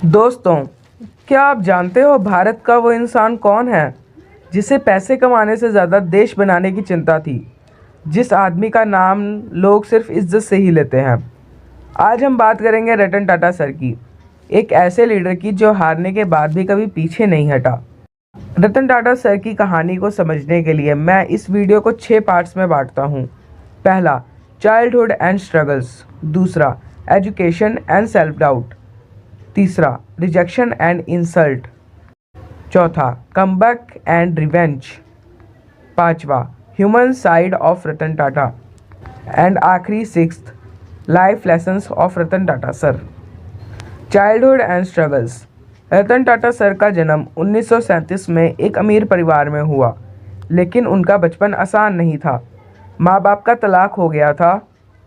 दोस्तों, क्या आप जानते हो भारत का वो इंसान कौन है जिसे पैसे कमाने से ज़्यादा देश बनाने की चिंता थी, जिस आदमी का नाम लोग सिर्फ इज्जत से ही लेते हैं। आज हम बात करेंगे रतन टाटा सर की, एक ऐसे लीडर की जो हारने के बाद भी कभी पीछे नहीं हटा। रतन टाटा सर की कहानी को समझने के लिए मैं इस वीडियो को 6 पार्ट्स में बांटता हूँ। पहला, चाइल्डहुड एंड स्ट्रगल्स। दूसरा, एजुकेशन एंड सेल्फ डाउट। तीसरा, रिजेक्शन एंड इंसल्ट। चौथा, कमबैक एंड रिवेंज। पांचवा, human side of Ratan Tata. And आखिरी, sixth, life lessons of Ratan Tata sir. Childhood and struggles. Ratan Tata sir का जन्म 1937 में एक अमीर परिवार में हुआ, लेकिन उनका बचपन आसान नहीं था। माँ बाप का तलाक हो गया था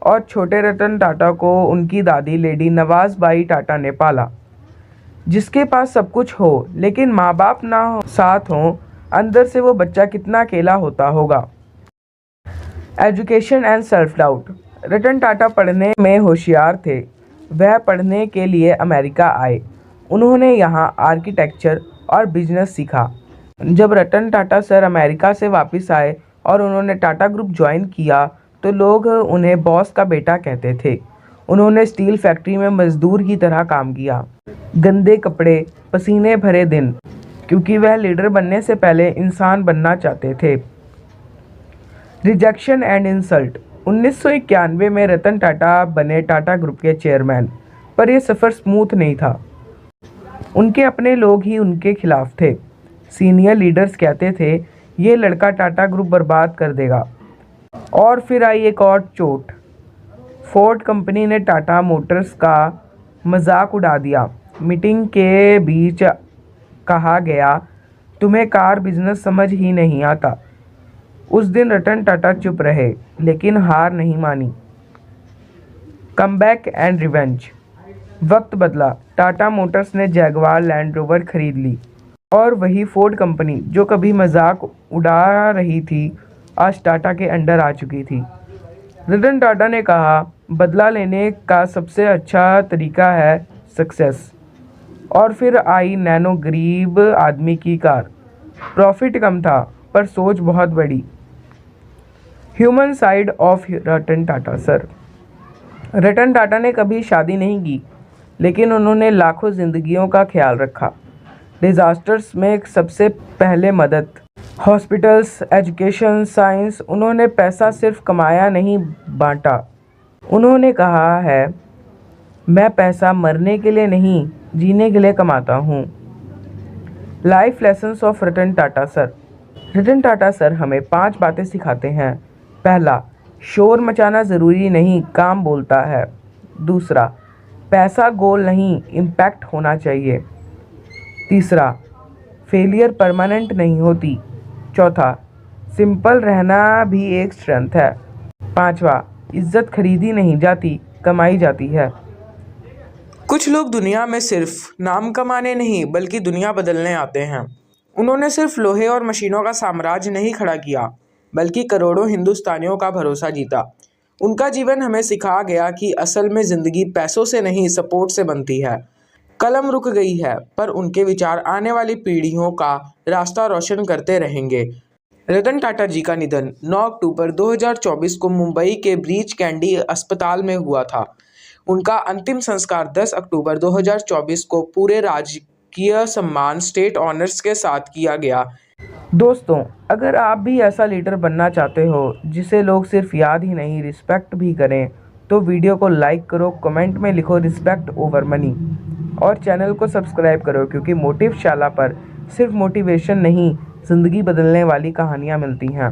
और छोटे रतन टाटा को उनकी दादी लेडी नवाज़बाई टाटा ने पाला। जिसके पास सब कुछ हो लेकिन माँ बाप ना साथ हों, अंदर से वो बच्चा कितना अकेला होता होगा। Education and self doubt. Ratan Tata पढ़ने में होशियार थे। वह पढ़ने के लिए अमेरिका आए। उन्होंने यहाँ आर्किटेक्चर और बिजनेस सीखा। जब रतन टाटा सर अमेरिका से वापस आए और उन्होंने टाटा ग्रुप ज्वाइन किया तो लोग उन्हें बॉस का बेटा कहते थे। उन्होंने स्टील फैक्ट्री में मजदूर की तरह काम किया, गंदे कपड़े, पसीने भरे दिन, क्योंकि वह लीडर बनने से पहले इंसान बनना चाहते थे। Rejection and insult. 1991 में रतन टाटा बने टाटा ग्रुप के चेयरमैन, पर यह सफ़र स्मूथ नहीं था। उनके अपने लोग ही उनके खिलाफ थे। सीनियर लीडर्स कहते थे ये लड़का टाटा ग्रुप बर्बाद कर देगा। और फिर आई एक और चोट। फोर्ड कंपनी ने टाटा मोटर्स का मजाक उड़ा दिया। मीटिंग के बीच कहा गया, तुम्हें कार बिजनेस समझ ही नहीं आता। उस दिन रतन टाटा चुप रहे, लेकिन हार नहीं मानी। Comeback and revenge. वक्त बदला। टाटा मोटर्स ने जैगवार लैंड रोवर खरीद ली और वही फोर्ड कंपनी जो कभी मजाक उड़ा रही थी, आज टाटा के अंडर आ चुकी थी। रतन टाटा ने कहा, बदला लेने का सबसे अच्छा तरीका है सक्सेस। और फिर आई नैनो, गरीब आदमी की कार। प्रॉफिट कम था पर सोच बहुत बड़ी। Human side of Ratan Tata sir. Ratan Tata ने कभी शादी नहीं की, लेकिन उन्होंने लाखों जिंदगियों का ख्याल रखा। डिजास्टर्स में सबसे पहले मदद, हॉस्पिटल्स, एजुकेशन, साइंस। उन्होंने पैसा सिर्फ कमाया नहीं, बांटा। उन्होंने कहा है, मैं पैसा मरने के लिए नहीं, जीने के लिए कमाता हूँ। Life lessons of Ratan Tata sir. Ratan Tata sir हमें 5 बातें सिखाते हैं। पहला, शोर मचाना ज़रूरी नहीं, काम बोलता है। दूसरा, पैसा गोल नहीं, इम्पैक्ट होना चाहिए। तीसरा, फेलियर परमानेंट नहीं होती। चौथा, सिंपल रहना भी एक स्ट्रेंथ है। पांचवा, इज्जत खरीदी नहीं जाती, कमाई जाती है। कुछ लोग दुनिया में सिर्फ नाम कमाने नहीं बल्कि दुनिया बदलने आते हैं। उन्होंने सिर्फ लोहे और मशीनों का साम्राज्य नहीं खड़ा किया, बल्कि करोड़ों हिंदुस्तानियों का भरोसा जीता। उनका जीवन हमें सिखा गया कि असल में ज़िंदगी पैसों से नहीं, सपोर्ट से बनती है। कलम रुक गई है, पर उनके विचार आने वाली पीढ़ियों का रास्ता रोशन करते रहेंगे। रतन टाटा जी का निधन 9 अक्टूबर 2024 को मुंबई के ब्रीच कैंडी अस्पताल में हुआ था। उनका अंतिम संस्कार 10 अक्टूबर 2024 को पूरे राजकीय सम्मान, स्टेट ऑनर्स के साथ किया गया। दोस्तों, अगर आप भी ऐसा लीडर बनना चाहते हो जिसे लोग सिर्फ याद ही नहीं, रिस्पेक्ट भी करें, तो वीडियो को लाइक करो, कमेंट में लिखो रिस्पेक्ट ओवर मनी, और चैनल को सब्सक्राइब करो, क्योंकि मोटिव शाला पर सिर्फ मोटिवेशन नहीं, ज़िंदगी बदलने वाली कहानियाँ मिलती हैं।